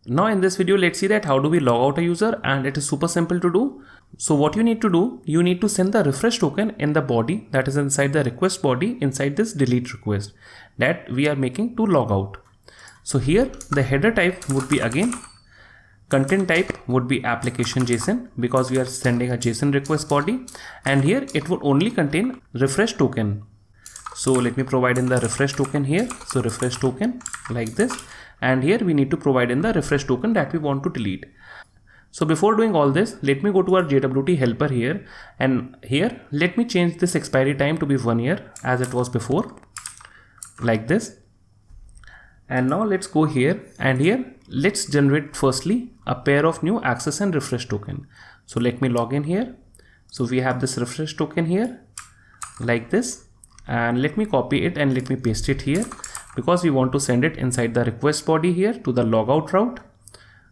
Now in this video, let's see that how do we log out a user, and it is super simple to do. So what you need to do, you need to send the refresh token in the body, that is inside the request body, inside this delete request that we are making to log out. So here the header type would be again, content type would be application JSON because we are sending a JSON request body, and here it would only contain refresh token. So let me provide in the refresh token here. So refresh token like this, and here we need to provide in the refresh token that we want to delete. So before doing all this, let me go to our JWT helper here, and here let me change this expiry time to be 1 year as it was before, like this. And now let's go here, and here let's generate firstly a pair of new access and refresh token. So let me log in here. So we have this refresh token here like this, and let me copy it and let me paste it here because we want to send it inside the request body here to the logout route.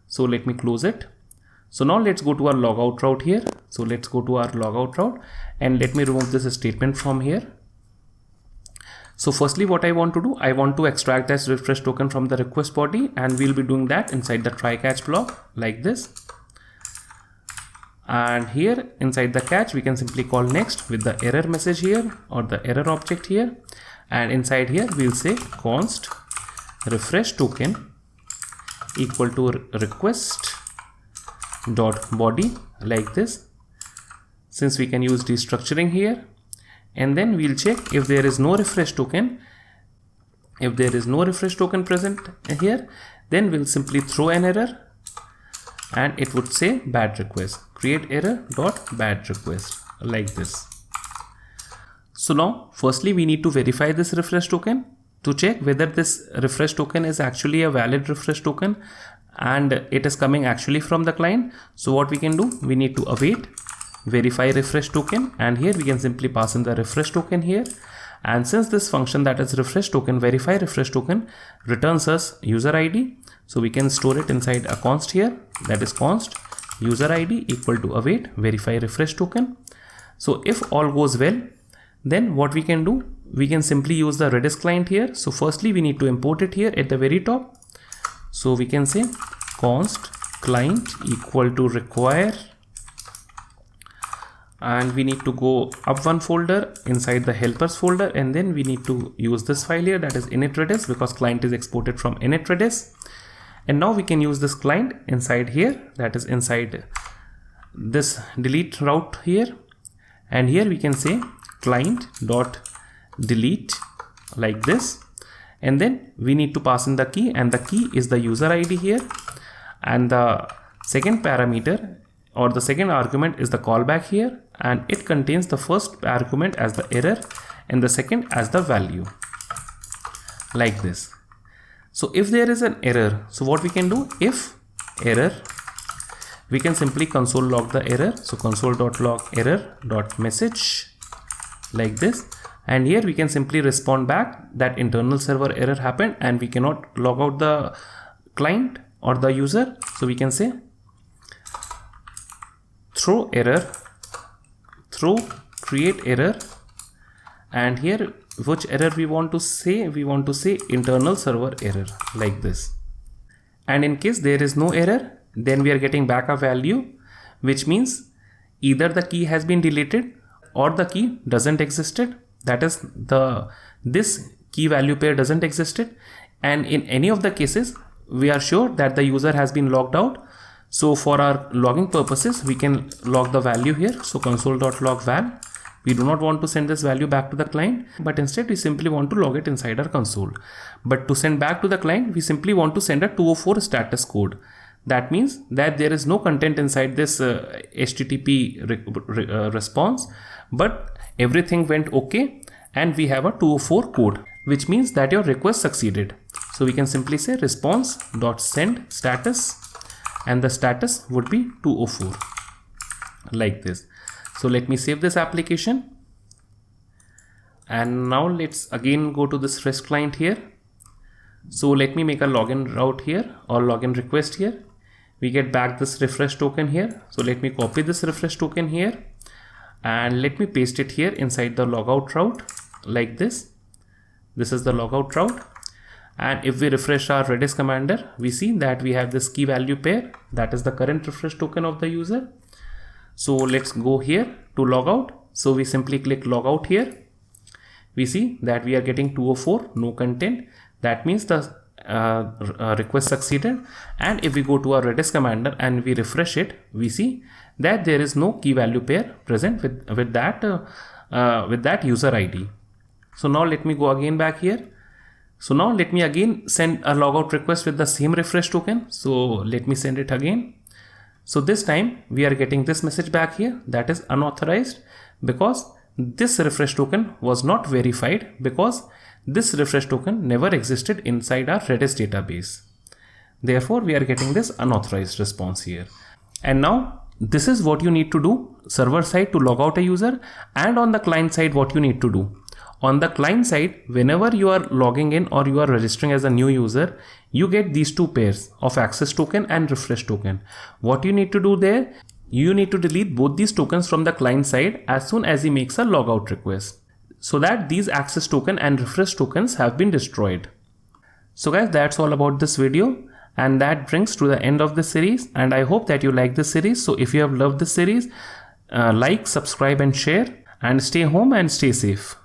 So let me close it. So now let's go to our logout route here. So let's go to our logout route, and let me remove this statement from here. So firstly, what I want to do, I want to extract this refresh token from the request body, and we'll be doing that inside the try catch block like this. And here inside the catch, we can simply call next with the error message here or the error object here. And inside here, we'll say const refresh token equal to request dot body like this, since we can use destructuring here. And then we'll check if there is no refresh token. If there is no refresh token present here, then we'll simply throw an error, and it would say bad request, create error dot bad request like this. So now firstly we need to verify this refresh token to check whether this refresh token is actually a valid refresh token and it is coming actually from the client. So what we can do, we need to await verify refresh token, and here we can simply pass in the refresh token here. And since this function, that is refresh token, verify refresh token, returns us user ID, so we can store it inside a const here, that is const user ID equal to await verify refresh token. So if all goes well, then what we can do, we can simply use the Redis client here. So firstly we need to import it here at the very top. So we can say const client equal to require, and we need to go up one folder inside the helpers folder, and then we need to use this file here, that is init redis, because client is exported from init redis. And now we can use this client inside here, that is inside this delete route here, and here we can say client dot delete like this, and then we need to pass in the key, and the key is the user ID here, and the second parameter or the second argument is the callback here, and it contains the first argument as the error and the second as the value like this. So if there is an error, so what we can do, if error, we can simply console log the error. So console.log error.message like this, and here we can simply respond back that internal server error happened and we cannot log out the client or the user. So we can say throw error, throw create error, and here which error we want to say, we want to say internal server error like this. And in case there is no error, then we are getting back a value, which means either the key has been deleted or the key doesn't existed, that is this key value pair doesn't existed. And in any of the cases, we are sure that the user has been logged out. So for our logging purposes, we can log the value here. So console.log val, we do not want to send this value back to the client, but instead we simply want to log it inside our console. But to send back to the client, we simply want to send a 204 status code. That means that there is no content inside this HTTP response, but everything went okay and we have a 204 code, which means that your request succeeded. So we can simply say response.send status, and the status would be 204 like this. So let me save this application, and now let's again go to this REST client here. So let me make a login route here or login request here. We get back this refresh token here. So let me copy this refresh token here and let me paste it here inside the logout route like this. This is the logout route. And if we refresh our Redis commander, we see that we have this key value pair. That is the current refresh token of the user. So let's go here to logout. So we simply click logout here. We see that we are getting 204, no content. That means the request succeeded. And if we go to our Redis commander and we refresh it, we see that there is no key value pair present with that user ID. So now let me go again back here. So now let me again send a logout request with the same refresh token. So let me send it again. So this time we are getting this message back here, that is unauthorized, because this refresh token was not verified, because this refresh token never existed inside our Redis database. Therefore, we are getting this unauthorized response here. And now this is what you need to do server side to log out a user, and on the client side what you need to do. On the client side, whenever you are logging in or you are registering as a new user, you get these two pairs of access token and refresh token. What you need to do there, you need to delete both these tokens from the client side as soon as he makes a logout request, so that these access token and refresh tokens have been destroyed. So guys, that's all about this video, and that brings to the end of the series, and I hope that you like this series. So if you have loved this series, like, subscribe and share, and stay home and stay safe.